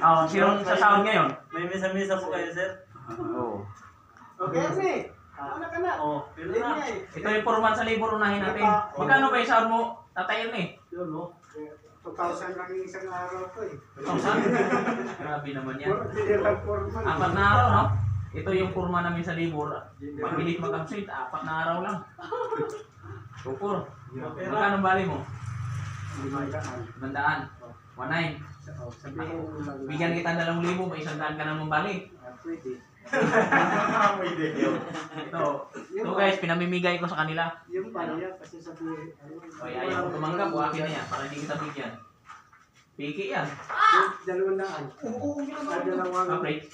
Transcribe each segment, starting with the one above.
Oh, sinong sasahod ngayon? May misa-misa po kayo, sir? Oo. Okay, Ernie. Ano ka na? Oo, pero na. Ito yung 4 months sa labor, unahin natin. Magkano ba yung sahod mo, Tatay Ernie? Yun, no? 2,000 lang yung isang araw ko eh. 1,000? Grabe naman yan. Hindi lang 4 months. 4 na araw, no? Ito yung kurma namin sa labor. Magilit mag-absent, 4 na araw lang. Super. Magkano bali mo? 100. 1,900. Sabihin mo lang. Bigyan kita 2,000, may 100 ka naman bali. Pwede. Ito guys, pinamimigay ko sa kanila. Yung pala kasi sabihin. Kaya ayaw ko tumanggap, akin na yan, para hindi kita bigyan. Piki yan. 200. Oo, dalawang. Kapre.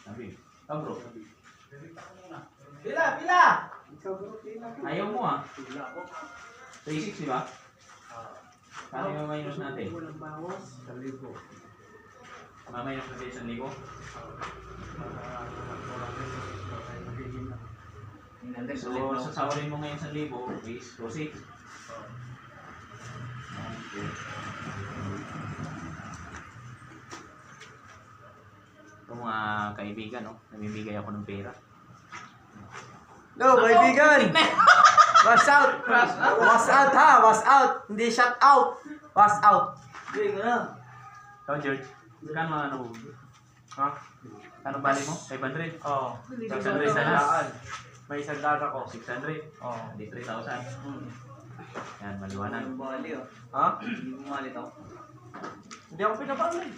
Sabi. Oh bro. Pila, pila! Ikaw bro, pila ka. Ayaw mo ah. Pila ako. 3,600 di ba? Kano yung minus natin? Walang bawas. 1,000. Minus natin 1,000. So, sasawarin mo ngayon 1,000 is proceed. Okay. Ito mga kaibigan, no? Namimigay ako ng pera. No, kaibigan! Was out! Was out ha! Was out! Hindi shut out! Was out! Hindi ka na. Ikaw, George. Kano ano? Ha? Kano bali mo? 500? Oo. 600 sa lahat. May isang data ko. 600? Oo. Hindi 3,000. Yan, maliwanag. Bali, oh. Ha? Hindi mo malit ako. Hindi ako pinapagod.